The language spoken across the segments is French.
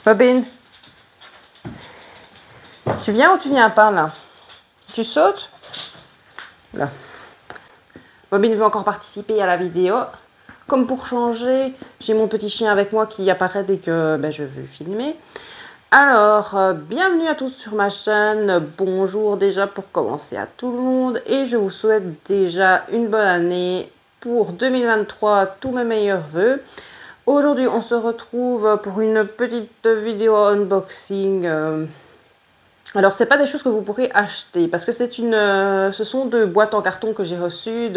Bobine, tu viens ou tu viens pas là? Tu sautes? Là. Bobine veut encore participer à la vidéo. Comme pour changer, j'ai mon petit chien avec moi qui apparaît dès que je veux filmer. Alors, bienvenue à tous sur ma chaîne. Bonjour déjà pour commencer à tout le monde. Et je vous souhaite déjà une bonne année pour 2023. Tous mes meilleurs vœux. Aujourd'hui, on se retrouve pour une petite vidéo unboxing. Alors, c'est pas des choses que vous pourrez acheter parce que ce sont deux boîtes en carton que j'ai reçues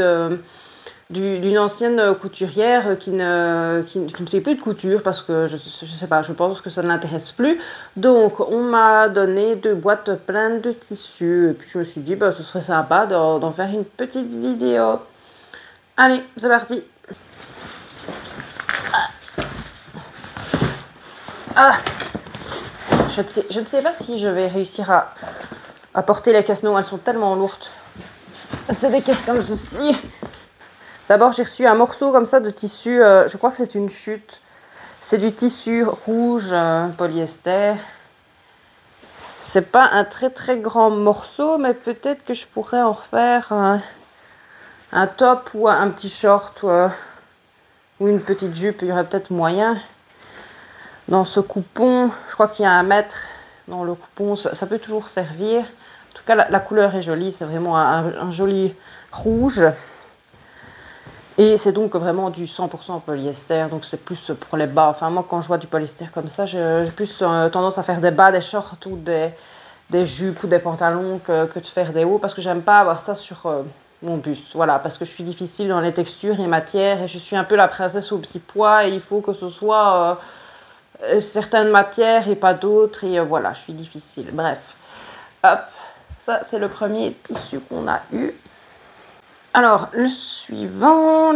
d'une ancienne couturière qui ne fait plus de couture parce que je sais pas, je pense que ça ne l'intéresse plus. Donc, on m'a donné deux boîtes pleines de tissus. Et puis, je me suis dit, ce serait sympa d'en faire une petite vidéo. Allez, c'est parti. Ah, je ne sais pas si je vais réussir à porter les caisses. Non, elles sont tellement lourdes. C'est des caisses comme ceci. D'abord, j'ai reçu un morceau comme ça de tissu. Je crois que c'est une chute. C'est du tissu rouge polyester. C'est pas un très très grand morceau, mais peut-être que je pourrais en refaire un top ou un petit short ou une petite jupe. Il y aurait peut-être moyen. Dans ce coupon, je crois qu'il y a 1 mètre dans le coupon, ça peut toujours servir. En tout cas, la couleur est jolie, c'est vraiment un joli rouge. Et c'est donc vraiment du 100% polyester, donc c'est plus pour les bas. Enfin, moi, quand je vois du polyester comme ça, j'ai plus tendance à faire des bas, des shorts ou des jupes ou des pantalons que de faire des hauts, parce que j'aime pas avoir ça sur mon buste. Voilà, parce que je suis difficile dans les textures et matières, et je suis un peu la princesse au petit pois, et il faut que ce soit certaines matières et pas d'autres, et voilà, je suis difficile. Bref, hop, ça c'est le premier tissu qu'on a eu. Alors, le suivant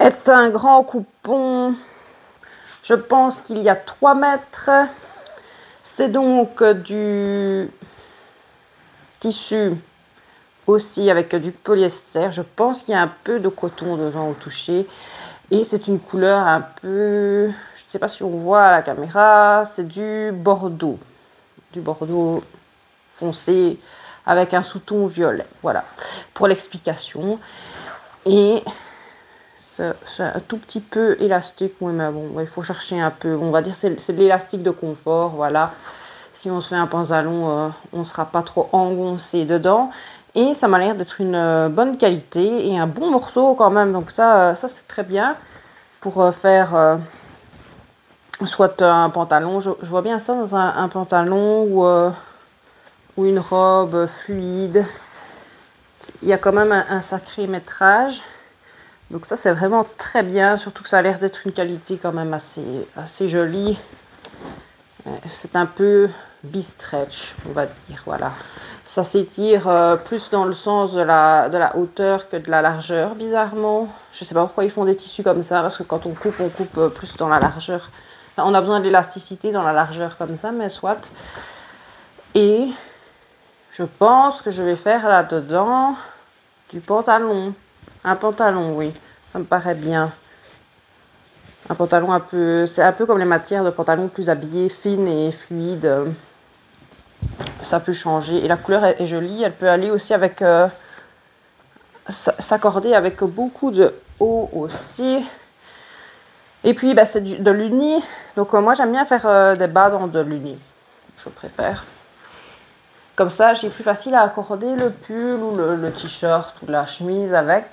est un grand coupon. Je pense qu'il y a 3 mètres. C'est donc du tissu aussi avec du polyester. Je pense qu'il y a un peu de coton dedans au toucher. Et c'est une couleur un peu, je ne sais pas si on voit à la caméra, c'est du bordeaux foncé avec un sous-ton violet. Voilà, pour l'explication. Et c'est un tout petit peu élastique, oui, mais bon, il faut chercher un peu. On va dire c'est de l'élastique de confort, voilà. Si on se fait un pantalon, on ne sera pas trop engoncé dedans. Et ça m'a l'air d'être une bonne qualité et un bon morceau quand même. Donc ça c'est très bien pour faire soit un pantalon. Je vois bien ça dans un pantalon ou une robe fluide. Il y a quand même un sacré métrage. Donc ça c'est vraiment très bien. Surtout que ça a l'air d'être une qualité quand même assez jolie. C'est un peu bi-stretch, on va dire, voilà. Ça s'étire plus dans le sens de la hauteur que de la largeur, bizarrement. Je ne sais pas pourquoi ils font des tissus comme ça, parce que quand on coupe plus dans la largeur. Enfin, on a besoin d'élasticité dans la largeur comme ça, mais soit. Et je pense que je vais faire là-dedans du pantalon. Un pantalon, oui, ça me paraît bien. Un pantalon c'est un peu comme les matières de pantalon plus habillées, fines et fluides. Ça peut changer. Et la couleur est jolie. Elle peut aller aussi avec... s'accorder avec beaucoup de haut aussi. Et puis, c'est de l'uni. Donc, moi, j'aime bien faire des bas dans de l'uni. Je préfère. Comme ça, j'ai plus facile à accorder le pull ou le t-shirt ou la chemise avec.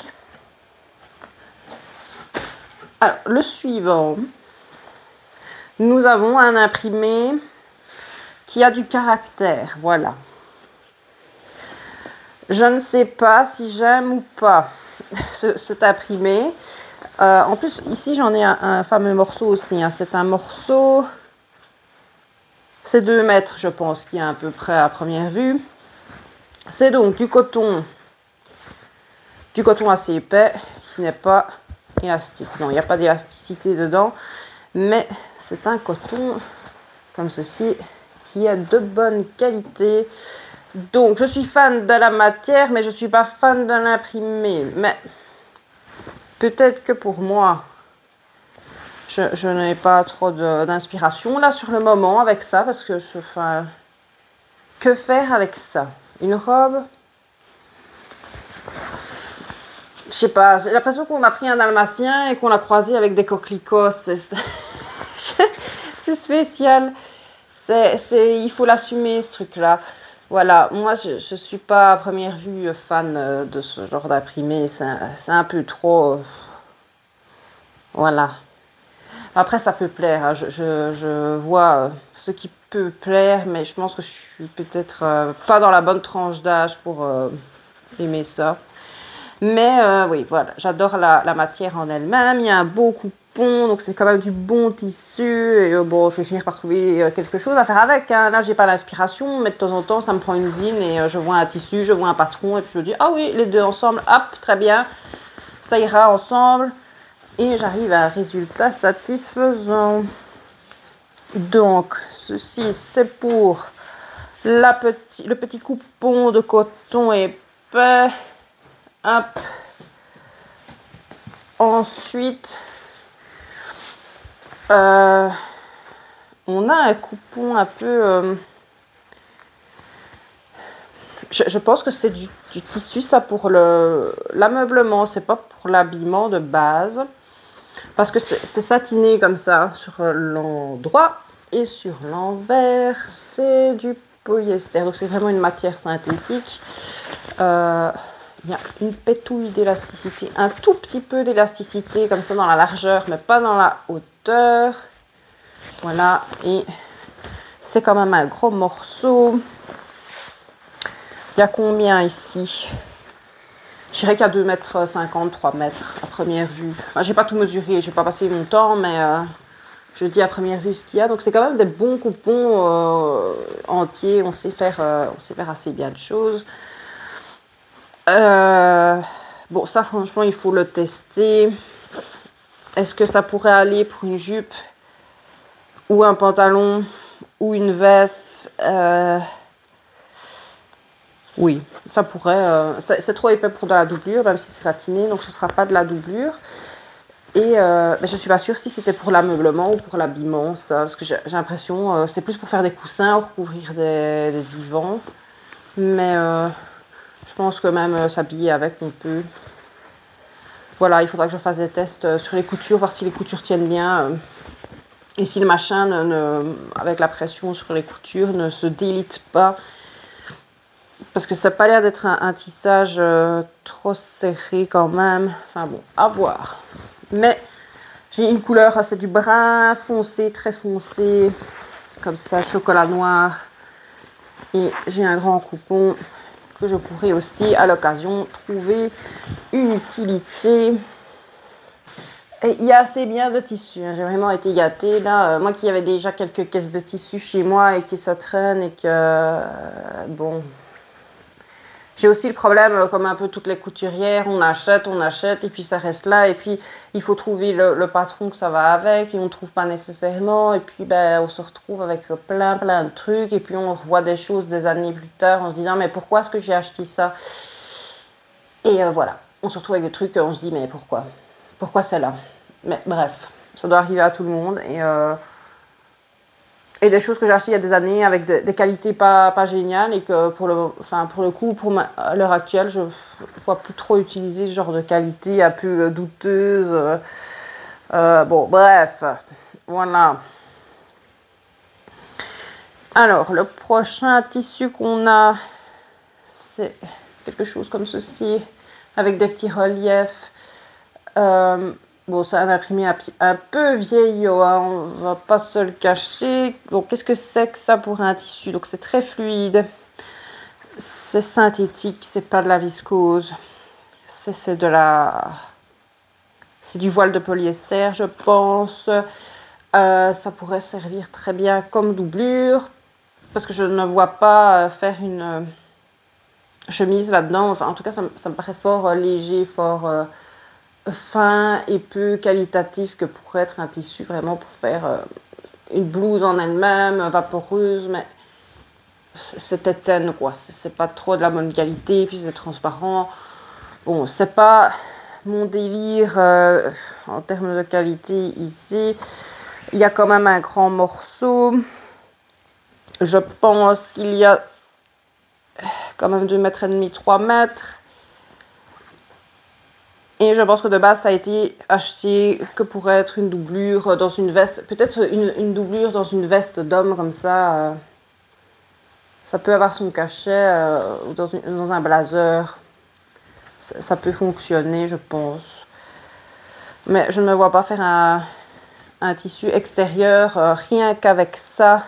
Alors, le suivant. Nous avons un imprimé qui a du caractère, voilà. Je ne sais pas si j'aime ou pas cet imprimé. En plus, ici, j'en ai un fameux morceau aussi. Hein. C'est un morceau... C'est 2 mètres, je pense, qui est à peu près à première vue. C'est donc du coton assez épais, qui n'est pas élastique. Non, il n'y a pas d'élasticité dedans. Mais c'est un coton comme ceci, qui est de bonne qualité. Donc, je suis fan de la matière, mais je ne suis pas fan de l'imprimé. Mais peut-être que pour moi, Je n'ai pas trop d'inspiration là sur le moment avec ça parce que enfin, que faire avec ça? Une robe? Je sais pas, j'ai l'impression qu'on a pris un dalmatien et qu'on l'a croisé avec des coquelicots. C'est spécial. Il faut l'assumer ce truc-là. Voilà, moi je suis pas à première vue fan de ce genre d'imprimé. C'est un peu trop. Voilà. Après, ça peut plaire, hein. Je vois ce qui peut plaire, mais je pense que je suis peut-être pas dans la bonne tranche d'âge pour aimer ça. Mais oui, voilà, j'adore la matière en elle-même. Il y a un beau coupon, donc c'est quand même du bon tissu. Et bon, je vais finir par trouver quelque chose à faire avec, hein. Là, j'ai pas l'inspiration, mais de temps en temps, ça me prend une zine et je vois un tissu, je vois un patron, et puis je me dis, ah oui, les deux ensemble, hop, très bien, ça ira ensemble. Et j'arrive à un résultat satisfaisant. Donc, ceci, c'est pour le petit coupon de coton épais. Hop. Ensuite, on a un coupon un peu... je pense que c'est du tissu, ça, pour l'ameublement. C'est pas pour l'habillement de base. Parce que c'est satiné comme ça sur l'endroit et sur l'envers, c'est du polyester. Donc c'est vraiment une matière synthétique. Il y a une pétouille d'élasticité, un tout petit peu d'élasticité comme ça dans la largeur, mais pas dans la hauteur. Voilà, et c'est quand même un gros morceau. Il y a combien ici? Je dirais qu'à 2,50 m, 3 mètres à première vue. Enfin, j'ai pas tout mesuré, j'ai pas passé mon temps, mais je dis à première vue ce qu'il y a. Donc c'est quand même des bons coupons entiers. On sait faire assez bien de choses. Bon, ça franchement, il faut le tester. Est-ce que ça pourrait aller pour une jupe ou un pantalon ou une veste? Oui, ça pourrait. C'est trop épais pour de la doublure, même si c'est satiné, donc ce ne sera pas de la doublure. Et mais je ne suis pas sûre si c'était pour l'ameublement ou pour l'habillement, ça, parce que j'ai l'impression c'est plus pour faire des coussins ou recouvrir des divans. Mais je pense que même s'habiller avec, on peut. Voilà, il faudra que je fasse des tests sur les coutures, voir si les coutures tiennent bien. Et si le machin, avec la pression sur les coutures, ne se délite pas. Parce que ça n'a pas l'air d'être un tissage trop serré quand même. Enfin bon, à voir. Mais j'ai une couleur, c'est du brun foncé, très foncé. Comme ça, chocolat noir. Et j'ai un grand coupon que je pourrais aussi, à l'occasion, trouver une utilité. Et il y a assez bien de tissu, hein. J'ai vraiment été gâtée. Là, moi qui avais déjà quelques caisses de tissu chez moi et qui ça traîne et que... bon... J'ai aussi le problème, comme un peu toutes les couturières, on achète, et puis ça reste là. Et puis, il faut trouver le patron que ça va avec, et on ne trouve pas nécessairement. Et puis, ben, on se retrouve avec plein de trucs. Et puis, on revoit des choses des années plus tard en se disant, mais pourquoi est-ce que j'ai acheté ça? Et voilà, on se retrouve avec des trucs, on se dit, mais pourquoi? Pourquoi celle-là? Mais bref, ça doit arriver à tout le monde. Et des choses que j'ai achetées il y a des années avec des qualités pas géniales et que pour le coup, à l'heure actuelle, je ne vois plus trop utiliser ce genre de qualité un peu douteuse. Bon, bref, voilà. Alors, le prochain tissu qu'on a, c'est quelque chose comme ceci, avec des petits reliefs. Bon, c'est un imprimé un peu vieillot, hein, on va pas se le cacher. Donc, qu'est-ce que c'est que ça pour un tissu? Donc, c'est très fluide. C'est synthétique, c'est pas de la viscose. C'est du voile de polyester, je pense. Ça pourrait servir très bien comme doublure. Parce que je ne vois pas faire une chemise là-dedans. Enfin, en tout cas, ça me paraît fort léger, fort... fin et peu qualitatif que pourrait être un tissu vraiment pour faire une blouse en elle-même, vaporeuse, mais c'est étenne quoi, c'est pas trop de la bonne qualité, puis c'est transparent. Bon, c'est pas mon délire en termes de qualité ici. Il y a quand même un grand morceau. Je pense qu'il y a quand même 2,5 m, 3 mètres. Et je pense que de base, ça a été acheté que pour être une doublure dans une veste. Peut-être une doublure dans une veste d'homme comme ça. Ça peut avoir son cachet ou dans un blazer. Ça peut fonctionner, je pense. Mais je ne me vois pas faire un tissu extérieur rien qu'avec ça.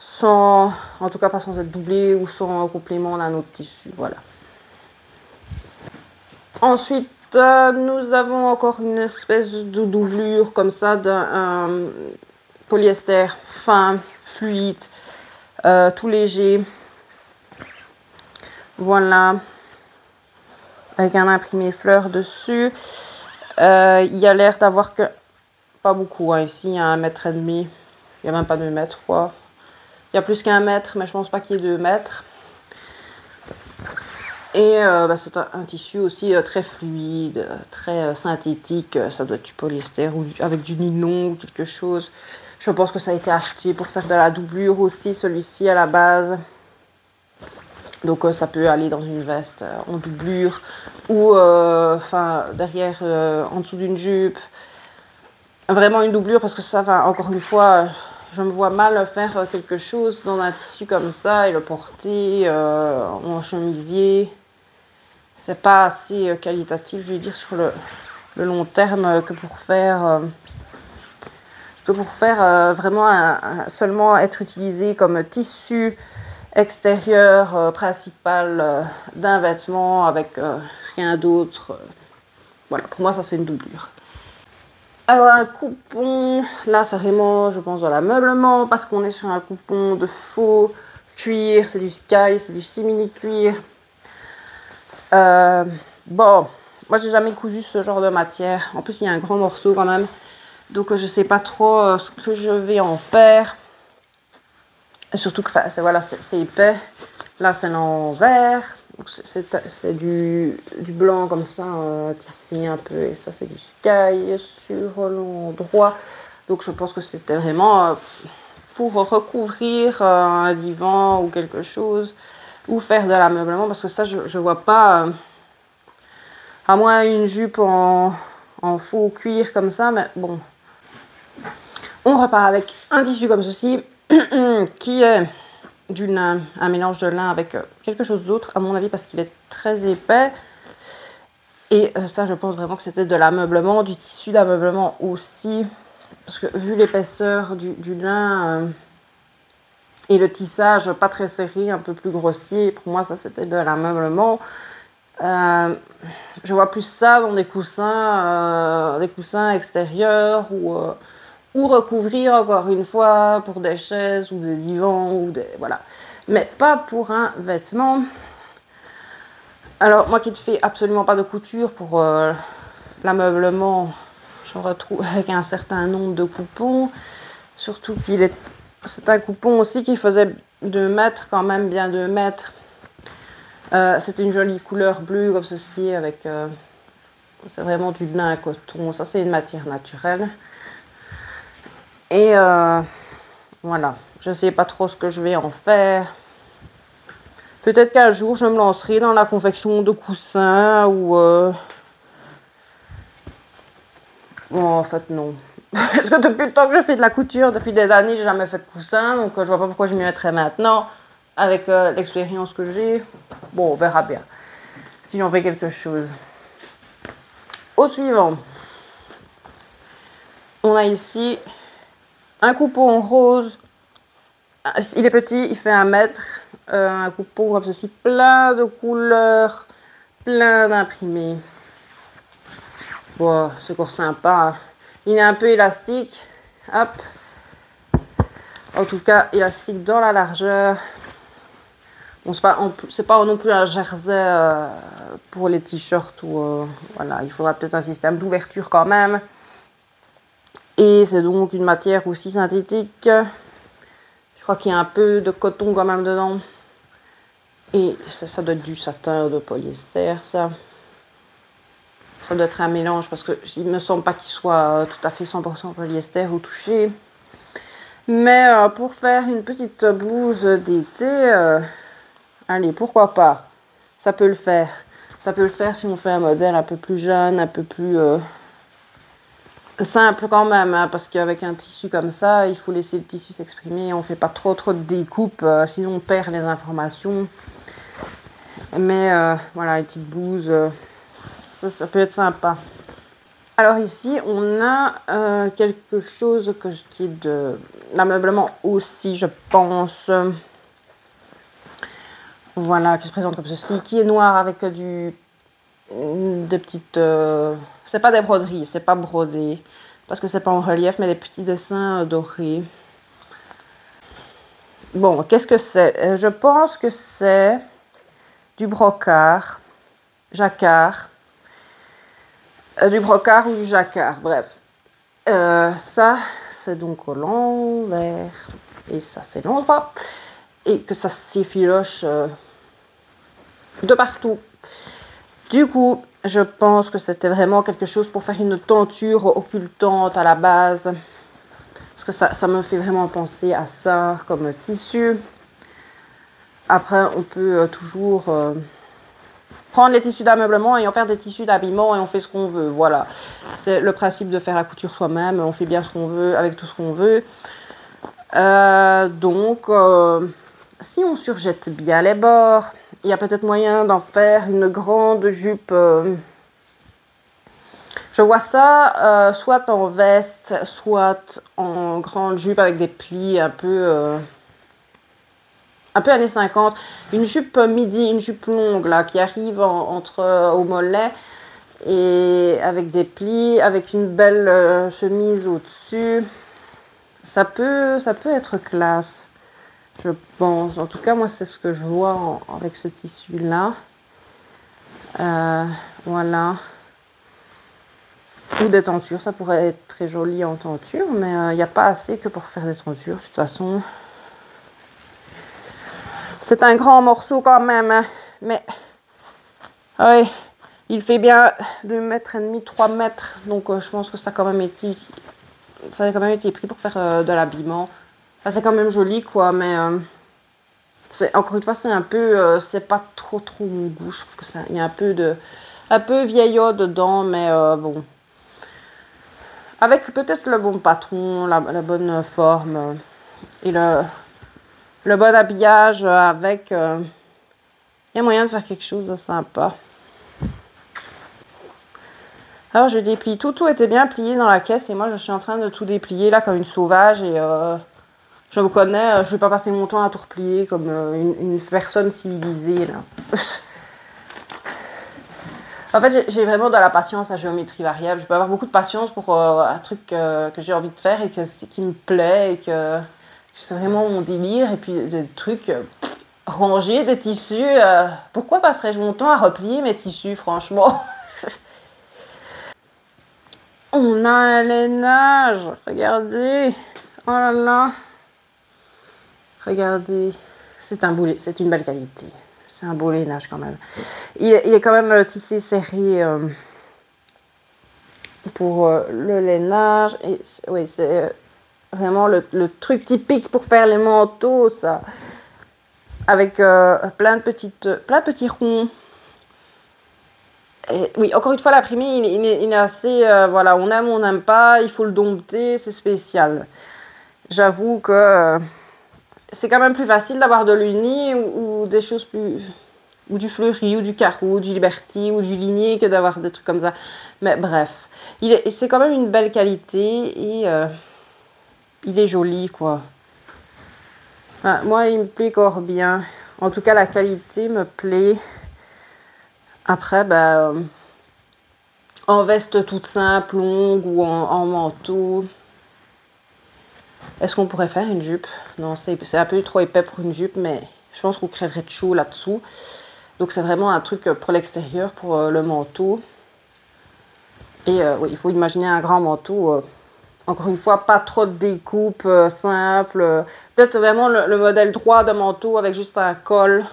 Sans, en tout cas pas sans être doublé ou sans complément d'un autre tissu. Voilà. Ensuite, nous avons encore une espèce de doublure comme ça d'un polyester fin, fluide, tout léger. Voilà. Avec un imprimé fleur dessus. Il y a l'air d'avoir que... Pas beaucoup, hein. Ici, il y a 1,5 m. Il n'y a même pas 2 mètres, quoi. Il y a plus qu'1 mètre, mais je pense pas qu'il y ait 2 mètres. Et c'est un tissu aussi très fluide, très synthétique. Ça doit être du polyester ou avec du nylon ou quelque chose. Je pense que ça a été acheté pour faire de la doublure aussi, celui-ci à la base. Donc ça peut aller dans une veste en doublure ou derrière, en dessous d'une jupe. Vraiment une doublure parce que ça, encore une fois, je me vois mal faire quelque chose dans un tissu comme ça et le porter en chemisier. C'est pas assez qualitatif, je vais dire, sur le long terme que pour faire vraiment seulement être utilisé comme tissu extérieur principal d'un vêtement avec rien d'autre. Voilà, pour moi ça c'est une doublure. Alors un coupon, là c'est vraiment je pense dans l'ameublement parce qu'on est sur un coupon de faux cuir, c'est du Sky, c'est du simili cuir. Bon, moi j'ai jamais cousu ce genre de matière. En plus il y a un grand morceau quand même. Donc je sais pas trop ce que je vais en faire. Et surtout que voilà, c'est épais. Là c'est l'envers. C'est du blanc comme ça, tissé un peu. Et ça c'est du Sky sur l'endroit. Donc je pense que c'était vraiment pour recouvrir un divan ou quelque chose. Ou faire de l'ameublement. Parce que ça je vois pas... à moins une jupe en faux cuir comme ça, mais bon. On repart avec un tissu comme ceci, qui est du lin, un mélange de lin avec quelque chose d'autre, à mon avis, parce qu'il est très épais. Et ça, je pense vraiment que c'était de l'ameublement, du tissu d'ameublement aussi. Parce que vu l'épaisseur du lin et le tissage pas très serré, un peu plus grossier, pour moi, ça c'était de l'ameublement. Je vois plus ça dans des coussins extérieurs ou recouvrir encore une fois pour des chaises ou des divans ou des voilà, mais pas pour un vêtement. Alors moi qui ne fais absolument pas de couture pour l'ameublement, je retrouve avec un certain nombre de coupons, surtout c'est un coupon aussi qui faisait 2 mètres quand même, bien 2 mètres. C'était une jolie couleur bleue comme ceci avec c'est vraiment du lin à coton, ça c'est une matière naturelle. Et voilà, je ne sais pas trop ce que je vais en faire. Peut-être qu'un jour je me lancerai dans la confection de coussins ou bon, en fait non. Parce que depuis le temps que je fais de la couture, depuis des années, j'ai jamais fait de coussins, donc je vois pas pourquoi je m'y mettrais maintenant. Avec l'expérience que j'ai, bon, on verra bien si j'en fais quelque chose. Au suivant, on a ici un coupon rose. Il est petit, il fait 1 mètre. Un coupon comme ceci, plein de couleurs, plein d'imprimés. Bon, c'est encore sympa. Il est un peu élastique. Hop. En tout cas, élastique dans la largeur. Bon, c'est pas non plus un jersey pour les t-shirts ou voilà, il faudra peut-être un système d'ouverture quand même. Et c'est donc une matière aussi synthétique. Je crois qu'il y a un peu de coton quand même dedans. Et ça doit être du satin de polyester, ça. Ça doit être un mélange parce qu'il me semble pas qu'il soit tout à fait 100% polyester ou touché. Mais pour faire une petite blouse d'été, allez, pourquoi pas? Ça peut le faire. Ça peut le faire si on fait un modèle un peu plus jeune, un peu plus simple quand même, hein, parce qu'avec un tissu comme ça, il faut laisser le tissu s'exprimer. On fait pas trop de découpes, sinon on perd les informations. Mais voilà, une petite blouse, ça peut être sympa. Alors ici, on a quelque chose qui est de l'ameublement aussi, je pense. Voilà, qui se présente comme ceci, qui est noir avec des petites... c'est pas des broderies, c'est pas brodé, parce que c'est pas en relief, mais des petits dessins dorés. Bon, qu'est-ce que c'est? Je pense que c'est du brocart, jacquard. Du brocart ou du jacquard, bref. Ça, c'est donc au l'envers. Et ça, c'est l'endroit. Et que ça s'effiloche de partout. Du coup, je pense que c'était vraiment quelque chose pour faire une tenture occultante à la base. Parce que ça me fait vraiment penser à ça comme tissu. Après, on peut toujours... prendre les tissus d'ameublement et en faire des tissus d'habillement et on fait ce qu'on veut. Voilà, c'est le principe de faire la couture soi-même. On fait bien ce qu'on veut avec tout ce qu'on veut. Donc, si on surjette bien les bords, il y a peut-être moyen d'en faire une grande jupe. Je vois ça soit en veste, soit en grande jupe avec des plis un peu années 50, une jupe midi, une jupe longue là qui arrive au mollet et avec des plis, avec une belle chemise au-dessus. Ça peut être classe, je pense. En tout cas, moi, c'est ce que je vois avec ce tissu-là. Voilà. Ou des tentures, ça pourrait être très joli en tenture, mais il n'y a pas assez que pour faire des tentures, de toute façon. C'est un grand morceau quand même, hein. Mais oui, il fait bien 2,5 m, 3 mètres. Donc je pense que ça a quand même été pris pour faire de l'habillement. Enfin, c'est quand même joli quoi, mais encore une fois c'est un peu, c'est pas trop mon goût. Je trouve que il y a un peu vieillot dedans, mais bon. Avec peut-être le bon patron, la bonne forme et le bon habillage avec... il y a moyen de faire quelque chose de sympa. Alors je déplie. Tout était bien plié dans la caisse et moi je suis en train de tout déplier là comme une sauvage et je me connais, je vais pas passer mon temps à tout replier comme une personne civilisée là. En fait j'ai vraiment de la patience à géométrie variable. Je peux avoir beaucoup de patience pour un truc que j'ai envie de faire et qui me plaît et que c'est vraiment mon délire. Et puis des trucs... ranger des tissus, pourquoi passerais-je mon temps à replier mes tissus, franchement? On a un lainage, regardez, oh là là, regardez, c'est une belle qualité, c'est un beau lainage quand même. Il est quand même tissé serré pour le lainage, et oui, c'est vraiment le truc typique pour faire les manteaux, ça. Avec plein de petits ronds. Et, oui, encore une fois, l'imprimé, il est assez... voilà, on aime, on n'aime pas, il faut le dompter, c'est spécial. J'avoue que c'est quand même plus facile d'avoir de l'uni ou des choses plus... ou du fleuri, ou du carreau, ou du liberty, ou du ligné que d'avoir des trucs comme ça. Mais bref, c'est quand même une belle qualité et il est joli, quoi. Ah, moi, il me plaît encore bien. En tout cas, la qualité me plaît. Après, en veste toute simple, longue ou en manteau. Est-ce qu'on pourrait faire une jupe? Non, c'est un peu trop épais pour une jupe, mais je pense qu'on crèverait de chaud là-dessous. Donc, c'est vraiment un truc pour l'extérieur, pour le manteau. Et oui, il faut imaginer un grand manteau. Encore une fois, pas trop de découpe simple. Peut-être vraiment le modèle droit de manteau avec juste un col.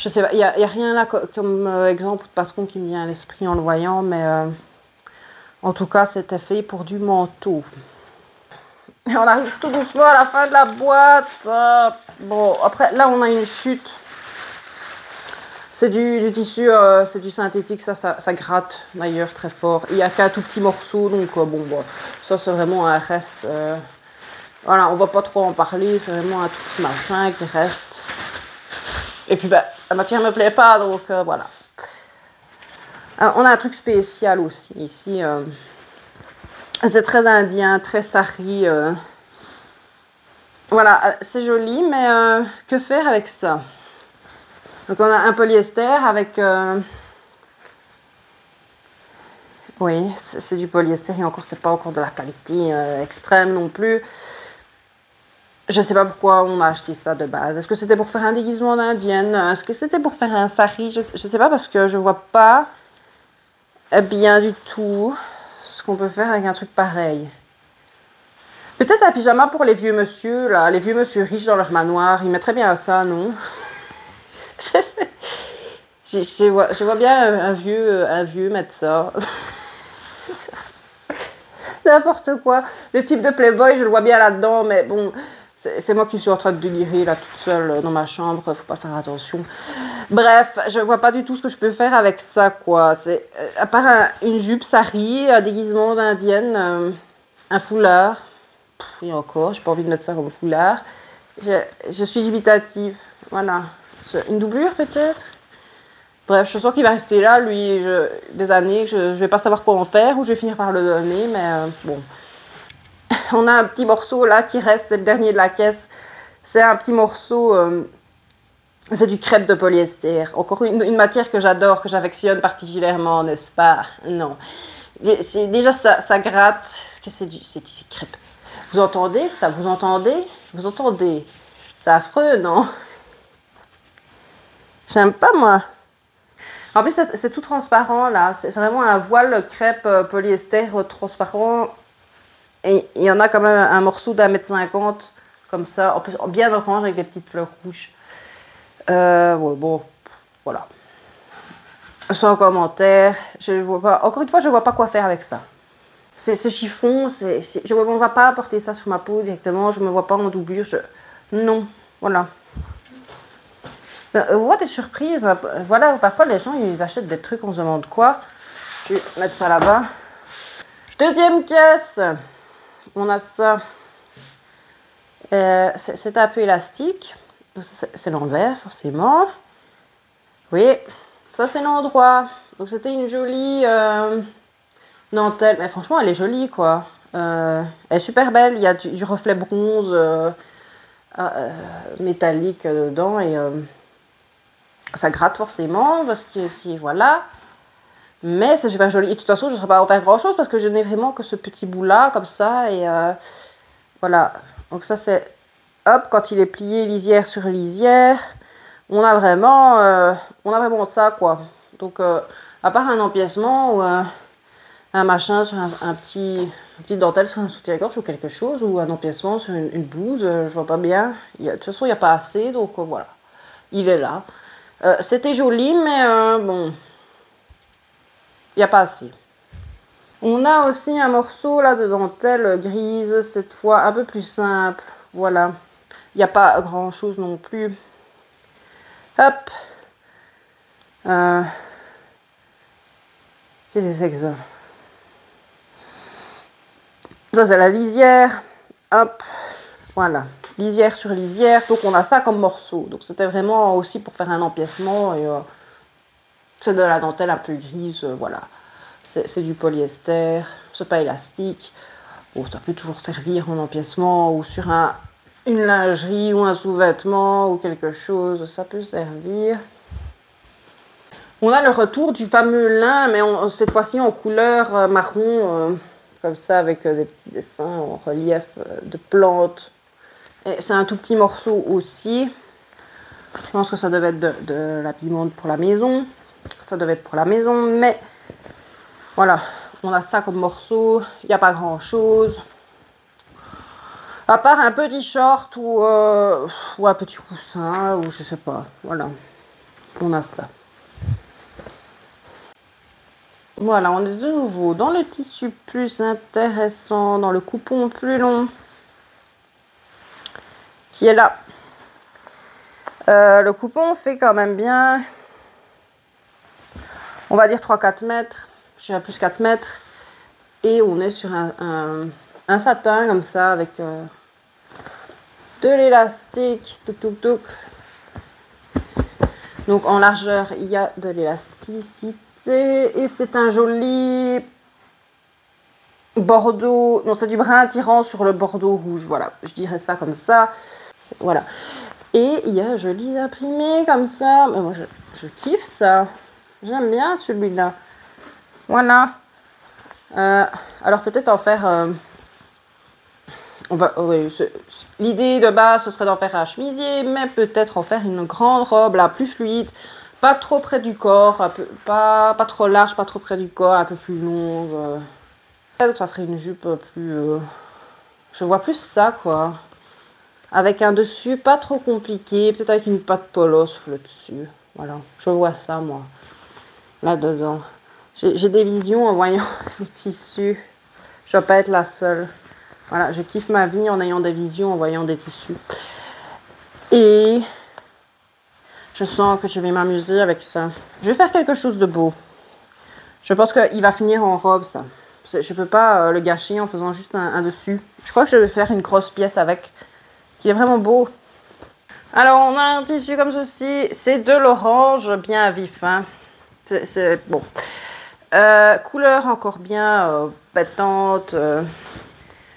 Je sais pas, y a rien là comme exemple de patron qui me vient à l'esprit en le voyant, mais en tout cas, c'était fait pour du manteau. Et on arrive tout doucement à la fin de la boîte. Bon, après, là, on a une chute. C'est du tissu, c'est du synthétique, ça gratte d'ailleurs très fort. Il n'y a qu'un tout petit morceau, donc bon, ça c'est vraiment un reste. Voilà, on va pas trop en parler, c'est vraiment un tout petit machin qui reste. Et puis la matière me plaît pas, donc voilà. On a un truc spécial aussi ici. C'est très indien, très sari. Voilà, c'est joli, mais que faire avec ça? Donc on a un polyester avec... oui, c'est du polyester et encore, c'est pas encore de la qualité extrême non plus. Je sais pas pourquoi on a acheté ça de base. Est-ce que c'était pour faire un déguisement d'indienne? Est-ce que c'était pour faire un sari? Je sais pas parce que je vois pas bien du tout ce qu'on peut faire avec un truc pareil. Peut-être un pyjama pour les vieux monsieur, là, les vieux monsieur riches dans leur manoir. Ils mettraient bien ça, non? Je vois bien un vieux mettre ça. N'importe quoi. Le type de Playboy, je le vois bien là-dedans, mais bon, c'est moi qui suis en train de délirer là toute seule dans ma chambre, faut pas faire attention. Bref, je vois pas du tout ce que je peux faire avec ça, quoi. À part une jupe sari, un déguisement d'indienne, un foulard, et encore, j'ai pas envie de mettre ça comme foulard. Je suis dubitative, voilà. Une doublure peut-être? Bref, je sens qu'il va rester là, lui, des années, je vais pas savoir quoi en faire, ou je vais finir par le donner, mais bon. On a un petit morceau là qui reste, c'est le dernier de la caisse. C'est un petit morceau, c'est du crêpe de polyester. Encore une matière que j'adore, que j'affectionne particulièrement, n'est-ce pas? Non. Déjà, ça gratte. Est-ce que c'est du crêpe? Vous entendez ça? Vous entendez? Vous entendez? C'est affreux, non? J'aime pas, moi. En plus, c'est tout transparent, là. C'est vraiment un voile crêpe polyester transparent. Et il y en a quand même un morceau d'1,50 m, comme ça. En plus, bien orange, avec des petites fleurs rouges. Ouais, bon, voilà. Sans commentaire. Je vois pas... Encore une fois, je vois pas quoi faire avec ça. C'est chiffon. On va pas porter ça sur ma peau directement. Je me vois pas en doublure. Non, voilà. On voit des surprises. Voilà, parfois les gens ils achètent des trucs, on se demande quoi. Je vais mettre ça là-bas. Deuxième caisse. On a ça. C'est un peu élastique. C'est l'envers, forcément. Oui, ça c'est l'endroit. Donc c'était une jolie dentelle. Mais franchement, elle est jolie, quoi. Elle est super belle. Il y a du reflet bronze métallique dedans. Et ça gratte forcément parce que si voilà, mais c'est super joli. Et de toute façon, je ne serais pas en faire grand chose parce que je n'ai vraiment que ce petit bout là comme ça et voilà. Donc ça c'est hop, quand il est plié lisière sur lisière, on a vraiment ça, quoi. Donc à part un empiècement ou un machin sur un petit dentelle sur un soutien-gorge ou quelque chose, ou un empiècement sur une blouse, je vois pas bien. De toute façon il n'y a pas assez, donc voilà, il est là. C'était joli, mais bon, il n'y a pas assez. On a aussi un morceau là de dentelle grise, cette fois un peu plus simple. Voilà, il n'y a pas grand chose non plus. Hop. Qu'est-ce que c'est que ça? Ça c'est la lisière. Hop. Voilà. Lisière sur lisière. Donc on a ça comme morceau. Donc c'était vraiment aussi pour faire un empiècement. Et c'est de la dentelle un peu grise. Voilà. C'est du polyester. C'est pas élastique. Bon, ça peut toujours servir en empiècement ou sur une lingerie ou un sous-vêtement ou quelque chose. Ça peut servir. On a le retour du fameux lin, mais cette fois-ci en couleur marron. Comme ça, avec des petits dessins en relief de plantes. C'est un tout petit morceau aussi. Je pense que ça devait être de l'habillement pour la maison. Ça devait être pour la maison, mais voilà. On a ça comme morceau. Il n'y a pas grand-chose. À part un petit short ou un petit coussin, ou je sais pas. Voilà. on a ça. Voilà, on est de nouveau dans le tissu plus intéressant, dans le coupon plus long qui est là. Le coupon fait quand même bien, on va dire 3-4 mètres, je dirais plus 4 mètres. Et on est sur un satin comme ça avec de l'élastique, donc en largeur il y a de l'élasticité et c'est un joli bordeaux, non c'est du brun attirant sur le bordeaux rouge, voilà, je dirais ça comme ça, voilà. Et il y a un joli imprimé comme ça, mais moi je kiffe ça, j'aime bien celui-là, voilà. Alors peut-être en faire... oui, l'idée de base, ce serait d'en faire un chemisier, mais peut-être en faire une grande robe, là, plus fluide, pas trop près du corps, pas trop large, pas trop près du corps, un peu plus longue. Donc ça ferait une jupe plus... je vois plus ça, quoi. Avec un dessus pas trop compliqué, peut-être avec une patte polo sur le dessus. Voilà, je vois ça, moi, là-dedans. J'ai des visions en voyant les tissus. Je ne dois pas être la seule. Voilà, je kiffe ma vie en ayant des visions, en voyant des tissus. Et je sens que je vais m'amuser avec ça. Je vais faire quelque chose de beau. Je pense qu'il va finir en robe, ça. Je ne peux pas le gâcher en faisant juste un dessus. Je crois que je vais faire une grosse pièce avec, qui est vraiment beau. Alors, on a un tissu comme ceci. C'est de l'orange bien vif. Hein. C'est bon. Couleur encore bien pétante.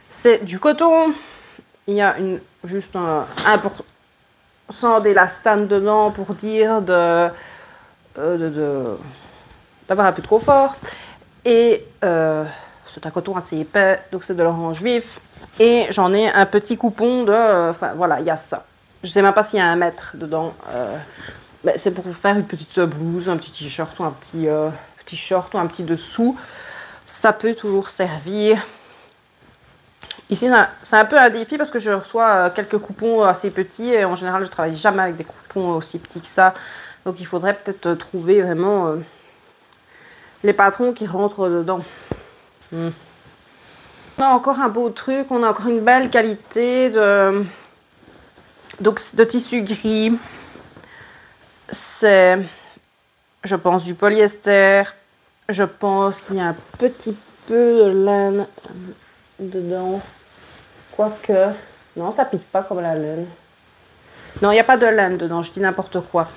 C'est du coton. Il y a juste un 1% d'élastane dedans pour dire d'avoir un peu trop fort. Et c'est un coton assez épais, donc c'est de l'orange vif. Et j'en ai un petit coupon de... Enfin voilà, il y a ça. Je sais même pas s'il y a 1 mètre dedans. Mais c'est pour faire une petite blouse, un petit t-shirt ou un petit short ou un petit dessous. Ça peut toujours servir. Ici, c'est un peu un défi parce que je reçois quelques coupons assez petits et en général, je travaille jamais avec des coupons aussi petits que ça. Donc, il faudrait peut-être trouver vraiment les patrons qui rentrent dedans. On a encore un beau truc, on a encore une belle qualité de tissu gris. C'est, je pense, du polyester. Je pense qu'il y a un petit peu de laine dedans. Quoique, non, ça pique pas comme la laine. Non, il n'y a pas de laine dedans, je dis n'importe quoi.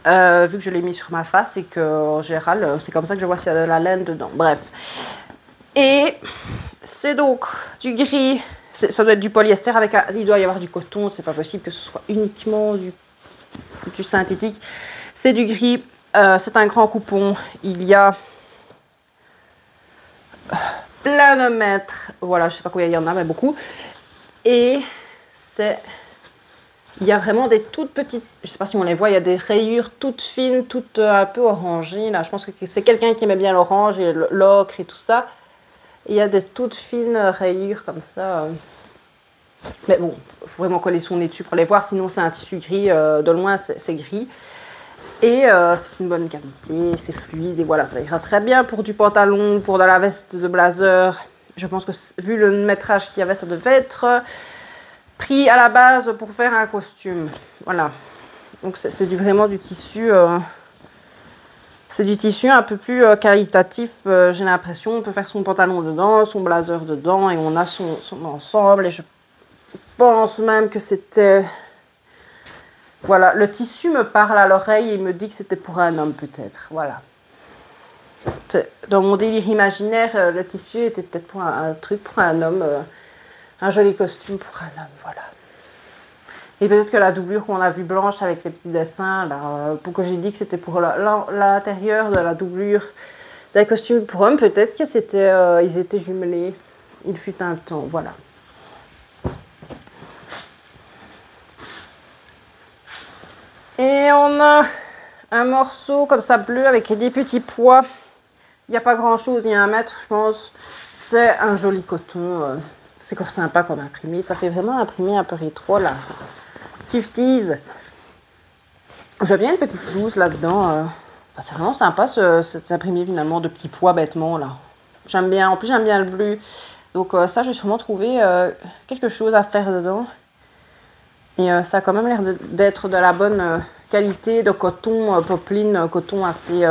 Vu que je l'ai mis sur ma face et qu'en général, c'est comme ça que je vois s'il y a de la laine dedans. Bref. Et c'est donc du gris. Ça doit être du polyester avec il doit y avoir du coton. C'est pas possible que ce soit uniquement du synthétique. C'est du gris. C'est un grand coupon. Il y a plein de mètres. Voilà, je sais pas combien il y en a, mais beaucoup. Et il y a vraiment des toutes petites, je sais pas si on les voit, il y a des rayures toutes fines, toutes un peu orangées. Là, je pense que c'est quelqu'un qui aimait bien l'orange et l'ocre et tout ça. Il y a des toutes fines rayures comme ça. Mais bon, il faut vraiment coller son nez dessus pour les voir, sinon c'est un tissu gris. De loin, c'est gris. Et c'est une bonne qualité, c'est fluide et voilà, ça ira très bien pour du pantalon, pour de la veste de blazer. Je pense que vu le métrage qu'il y avait, ça devait être pris à la base pour faire un costume. Voilà. Donc c'est vraiment du tissu. C'est du tissu un peu plus qualitatif, j'ai l'impression. On peut faire son pantalon dedans, son blazer dedans et on a son ensemble. Et je pense même que c'était... Voilà, le tissu me parle à l'oreille et me dit que c'était pour un homme peut-être. Voilà. Dans mon délire imaginaire, le tissu était peut-être pour un truc pour un homme, un joli costume pour un homme, voilà. Et peut-être que la doublure qu'on a vue blanche avec les petits dessins, là, pour que j'ai dit que c'était pour l'intérieur de la doublure des costumes pour hommes, peut-être que c'était, ils étaient jumelés. Il fut un temps, voilà. Et on a un morceau comme ça bleu avec des petits pois. Il n'y a pas grand chose, il y a 1 mètre, je pense. C'est un joli coton. C'est encore sympa comme imprimé. Ça fait vraiment imprimer un peu rétro là. 50s. J'ai bien une petite blouse là-dedans. C'est vraiment sympa cet imprégné finalement de petits pois bêtement là. J'aime bien, en plus j'aime bien le bleu. Donc ça, je vais sûrement trouver quelque chose à faire dedans. Et ça a quand même l'air d'être de la bonne qualité de coton, popeline, coton assez,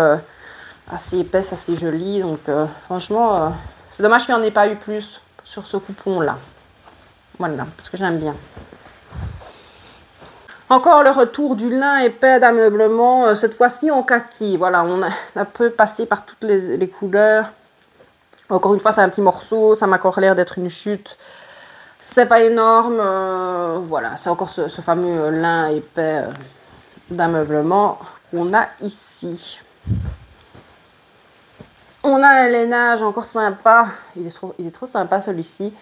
assez épaisse, assez joli. Donc franchement, c'est dommage qu'il n'y en ait pas eu plus sur ce coupon-là. Voilà, parce que j'aime bien. Encore le retour du lin épais d'ameublement, cette fois-ci en kaki. Voilà, on a un peu passé par toutes les couleurs. Encore une fois, c'est un petit morceau, ça m'a encore l'air d'être une chute. C'est pas énorme, voilà, c'est encore ce fameux lin épais d'ameublement qu'on a ici. On a un lainage encore sympa, il est trop sympa celui-ci,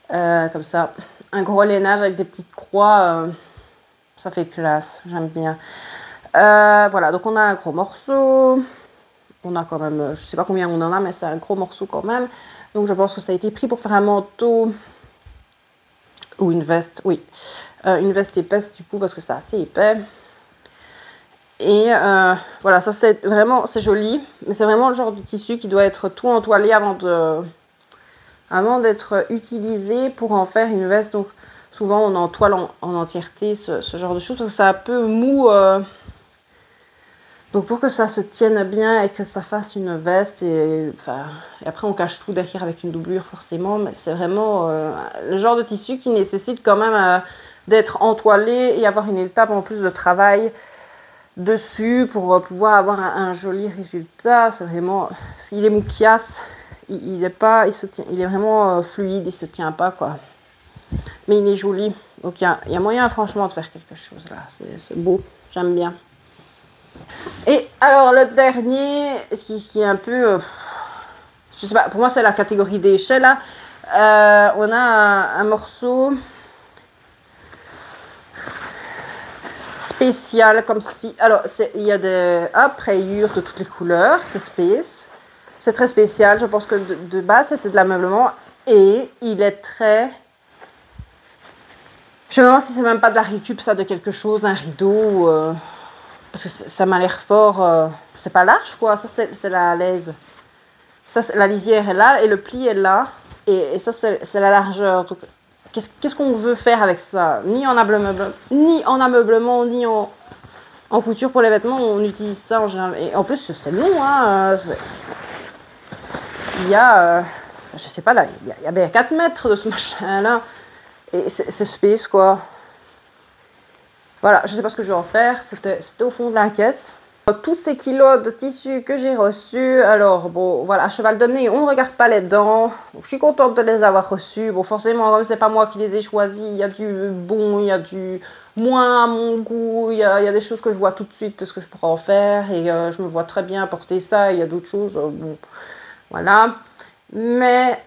comme ça. Un gros lainage avec des petites croix, ça fait classe, j'aime bien. Voilà, donc on a un gros morceau. On a quand même, je sais pas combien on en a, mais c'est un gros morceau quand même. Donc je pense que ça a été pris pour faire un manteau ou une veste, oui. Une veste épaisse du coup parce que c'est assez épais. Et voilà, ça c'est vraiment, c'est joli. Mais c'est vraiment le genre de tissu qui doit être tout entoilé avant d'être utilisé pour en faire une veste. Donc souvent on entoile en entièreté ce genre de choses parce que c'est un peu mou. Donc pour que ça se tienne bien et que ça fasse une veste, et après on cache tout derrière avec une doublure forcément, mais c'est vraiment le genre de tissu qui nécessite quand même d'être entoilé et avoir une étape en plus de travail dessus pour pouvoir avoir un joli résultat. C'est vraiment, il est moukias, il est pas, il se tient, il est vraiment fluide, il se tient pas quoi. Mais il est joli, donc il y a moyen franchement de faire quelque chose là, c'est beau, j'aime bien. Et alors le dernier, qui est un peu, je sais pas, pour moi c'est la catégorie déchets là. On a un morceau spécial comme ceci. Alors il y a des rayures de toutes les couleurs, c'est space. C'est très spécial, je pense que de base c'était de l'ameublement et il est très... Je me demande si c'est même pas de la récup ça de quelque chose, un rideau... Parce que ça m'a l'air fort... c'est pas large quoi, ça c'est la laise. Ça, la lisière est là et le pli est là. Et ça c'est la largeur. Qu'est-ce qu'on veut faire avec ça? Ni en ameublement, ni en couture pour les vêtements, on utilise ça en général. Et en plus c'est long, hein. Il y a... je sais pas là, il y a bien 4 mètres de ce machin là. Et c'est space quoi. Voilà, je sais pas ce que je vais en faire, c'était au fond de la caisse. Tous ces kilos de tissu que j'ai reçus, alors bon, voilà, à cheval donné, on ne regarde pas les dents. Donc, je suis contente de les avoir reçus. Bon, forcément, comme c'est pas moi qui les ai choisis, il y a du bon, il y a du moins à mon goût, il y a des choses que je vois tout de suite ce que je pourrais en faire. Et je me vois très bien porter ça, il y a d'autres choses, bon, voilà. Mais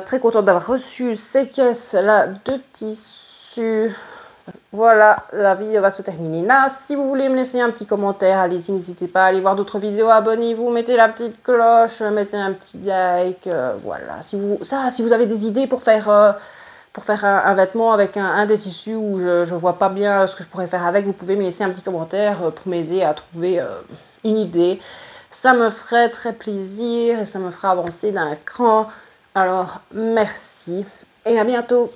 très contente d'avoir reçu ces caisses-là de tissu. Voilà, la vidéo va se terminer là. Si vous voulez me laisser un petit commentaire, allez-y, n'hésitez pas à aller voir d'autres vidéos. Abonnez-vous, mettez la petite cloche, mettez un petit like. Voilà, si vous avez des idées pour faire un vêtement avec un des tissus où je ne vois pas bien ce que je pourrais faire avec, vous pouvez me laisser un petit commentaire pour m'aider à trouver une idée. Ça me ferait très plaisir et ça me fera avancer d'un cran. Alors, merci et à bientôt.